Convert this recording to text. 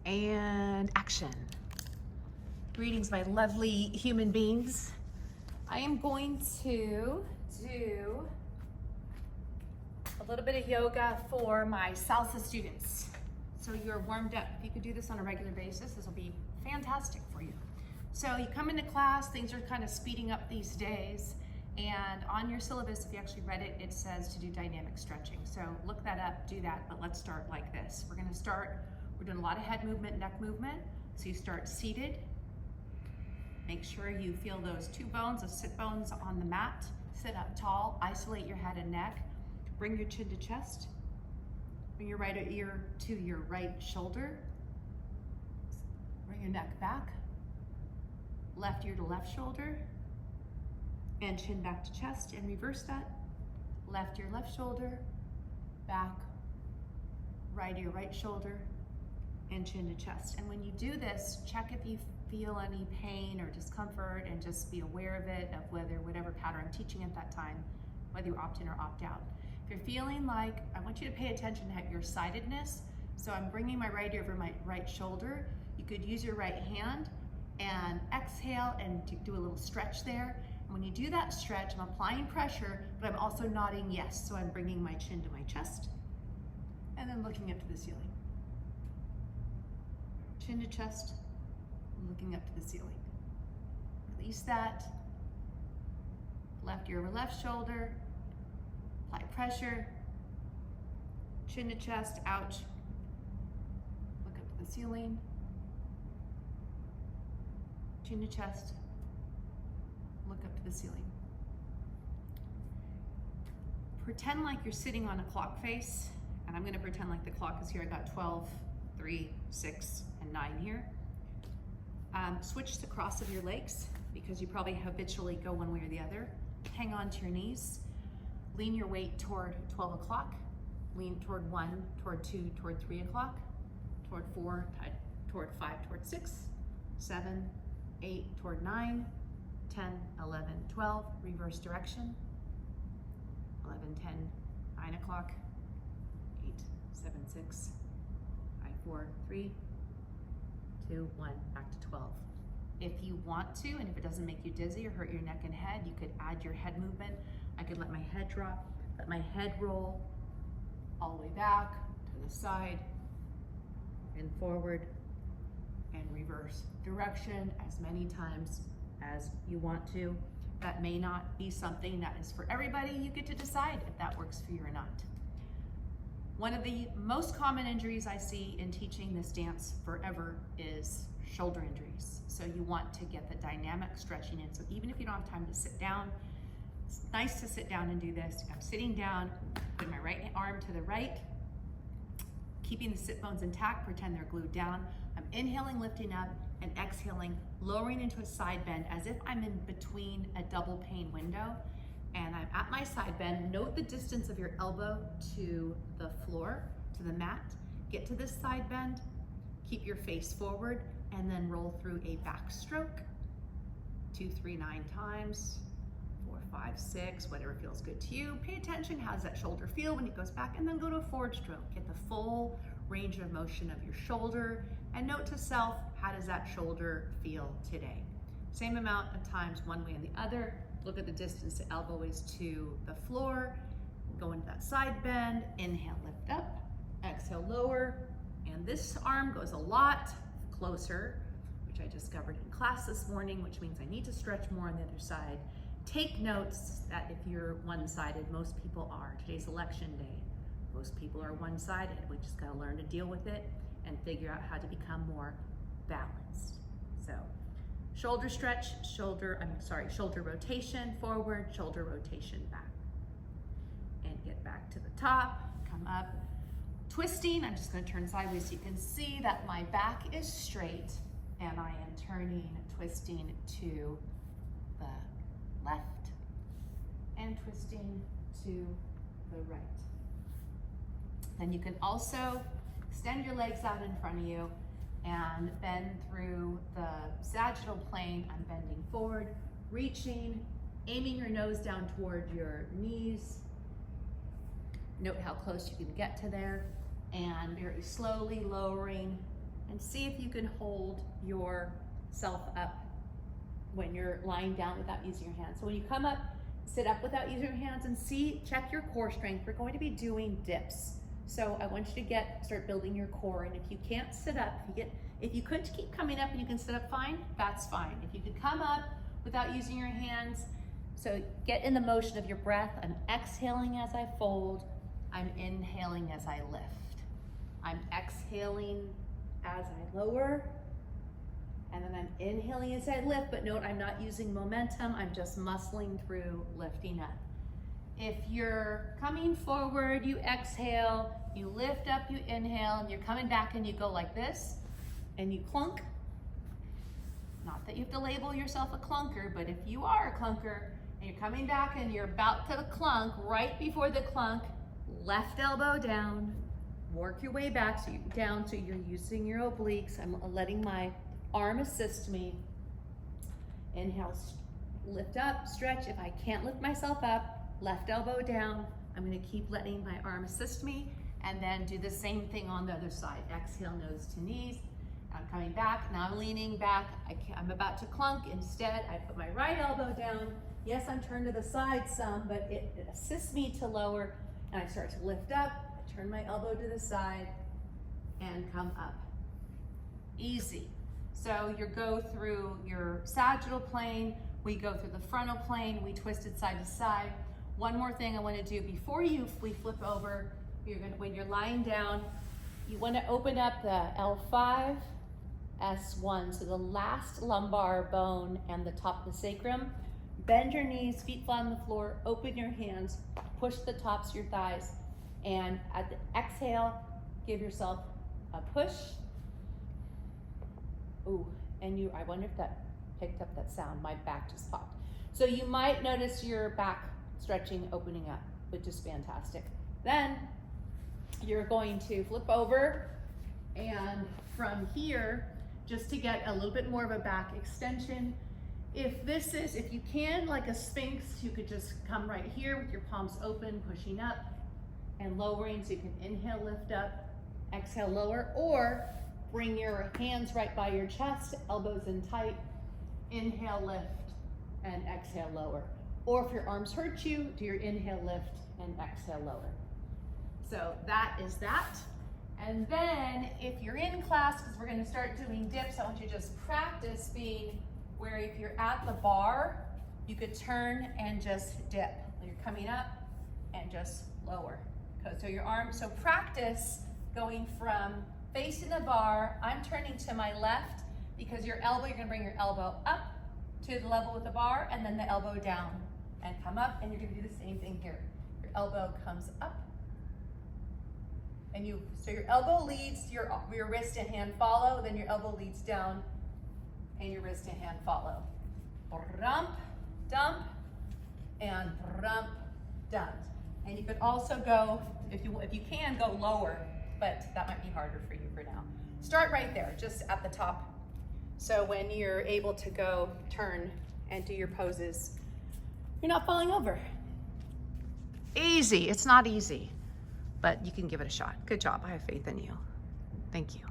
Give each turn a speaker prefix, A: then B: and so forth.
A: and action. Greetings, my lovely human beings. I am going to do a little bit of yoga for my SALSA students. So you're warmed up. If you could do this on a regular basis, this will be fantastic for you. So you come into class, things are kind of speeding up these days, and on your syllabus, if you actually read it, it says to do dynamic stretching. So look that up, do that, but let's start like this. We're doing a lot of head movement, neck movement. So you start seated. Make sure you feel those two bones, those sit bones on the mat. Sit up tall, isolate your head and neck. Bring your chin to chest. Bring your right ear to your right shoulder. Bring your neck back. Left ear to left shoulder. And chin back to chest, and reverse that. Left ear, left shoulder, back. Right ear, right shoulder, and chin to chest. And when you do this, check if you feel any pain or discomfort, and just be aware of it, of whatever pattern I'm teaching at that time, whether you opt in or opt out. If you're feeling like, I want you to pay attention to your sidedness. So I'm bringing my right ear over my right shoulder. You could use your right hand and exhale and do a little stretch there. And when you do that stretch, I'm applying pressure, but I'm also nodding yes. So I'm bringing my chin to my chest and then looking up to the ceiling. Chin to chest, looking up to the ceiling. Release that. Left ear over left shoulder. Apply pressure. Chin to chest, ouch. Look up to the ceiling. Chin to chest. Look up to the ceiling. Pretend like you're sitting on a clock face, and I'm going to pretend like the clock is here. I got 12, 3, 6, and 9 here. Switch the cross of your legs, because you probably habitually go one way or the other. Hang on to your knees. Lean your weight toward 12 o'clock. Lean toward 1, toward 2, toward 3 o'clock, toward 4, toward 5, toward 6, 7, 8, toward 9, 10, 11, 12, reverse direction. 11, 10, 9 o'clock, 8, 7, 6, 5, 4, 3, 2, 1, back to 12. If you want to, and if it doesn't make you dizzy or hurt your neck and head, you could add your head movement. I could let my head drop, let my head roll all the way back to the side and forward and reverse direction as many times as you want to. That may not be something that is for everybody. You get to decide if that works for you or not. One of the most common injuries I see in teaching this dance forever is shoulder injuries. So you want to get the dynamic stretching in. So even if you don't have time to sit down, it's nice to sit down and do this. I'm sitting down, putting my right arm to the right, keeping the sit bones intact, pretend they're glued down. I'm inhaling, lifting up, and exhaling, lowering into a side bend as if I'm in between a double pane window, and I'm at my side bend. Note the distance of your elbow to the floor, to the mat. Get to this side bend, keep your face forward, and then roll through a backstroke. 2, 3, 9 times, 4, 5, 6, whatever feels good to you. Pay attention, how does that shoulder feel when it goes back, and then go to a forward stroke. Get the full range of motion of your shoulder, and note to self, how does that shoulder feel today? Same amount of times, one way and the other. Look at the distance the elbow is to the floor. Go into that side bend, inhale, lift up, exhale, lower, and this arm goes a lot closer, which I discovered in class this morning, which means I need to stretch more on the other side. Take notes that if you're one-sided, most people are. Today's election day. Most people are one-sided. We just gotta learn to deal with it and figure out how to become more balanced. So, shoulder stretch, shoulder rotation forward, shoulder rotation back. And get back to the top, come up. Twisting, I'm just gonna turn sideways so you can see that my back is straight and I am turning, twisting to the left and twisting to the right. Then you can also extend your legs out in front of you and bend through the sagittal plane. I'm bending forward, reaching, aiming your nose down toward your knees. Note how close you can get to there, and very slowly lowering and see if you can hold yourself up when you're lying down without using your hands. So when you come up, sit up without using your hands and check your core strength. We're going to be doing dips. So I want you to start building your core. And if you can't sit up, if you could keep coming up and you can sit up fine, that's fine. If you could come up without using your hands, so get in the motion of your breath. I'm exhaling as I fold. I'm inhaling as I lift. I'm exhaling as I lower. And then I'm inhaling as I lift, but note I'm not using momentum. I'm just muscling through, lifting up. If you're coming forward, you exhale, you lift up, you inhale, and you're coming back and you go like this, and you clunk. Not that you have to label yourself a clunker, but if you are a clunker and you're coming back and you're about to clunk, right before the clunk, left elbow down, work your way back so you're using your obliques. I'm letting my arm assist me. Inhale, lift up, stretch. If I can't lift myself up, left elbow down. I'm gonna keep letting my arm assist me, and then do the same thing on the other side. Exhale, nose to knees. I'm coming back, now I'm leaning back. I'm about to clunk. Instead, I put my right elbow down. Yes, I'm turned to the side some, but it assists me to lower, and I start to lift up. I turn my elbow to the side and come up. Easy. So you go through your sagittal plane, we go through the frontal plane, we twist it side to side. One more thing I want to do before we flip over, when you're lying down, you want to open up the L5, S1, so the last lumbar bone and the top of the sacrum. Bend your knees, feet flat on the floor, open your hands, push the tops of your thighs, and at the exhale, give yourself a push. Ooh, and I wonder if that picked up that sound. My back just popped. So you might notice your back stretching, opening up, which is fantastic. Then you're going to flip over, and from here, just to get a little bit more of a back extension, if you can, like a sphinx, you could just come right here with your palms open, pushing up and lowering, so you can inhale, lift up, exhale, lower, or bring your hands right by your chest, elbows in tight, inhale, lift, and exhale, lower. Or if your arms hurt you, do your inhale, lift, and exhale, lower. So that is that. And then if you're in class, because we're gonna start doing dips, I want you to just practice being where if you're at the bar, you could turn and just dip. You're coming up and just lower. So practice going from facing the bar, I'm turning to my left, because you're gonna bring your elbow up to the level with the bar, and then the elbow down and come up, and you're gonna do the same thing here. Your elbow comes up, and so your elbow leads, your wrist and hand follow, then your elbow leads down, and your wrist and hand follow. Rump, dump, and rump, dump. And you could also go, if you can, go lower, but that might be harder for you for now. Start right there, just at the top. So when you're able to go, turn, and do your poses, you're not falling over. Easy, it's not easy, but you can give it a shot. Good job, I have faith in you. Thank you.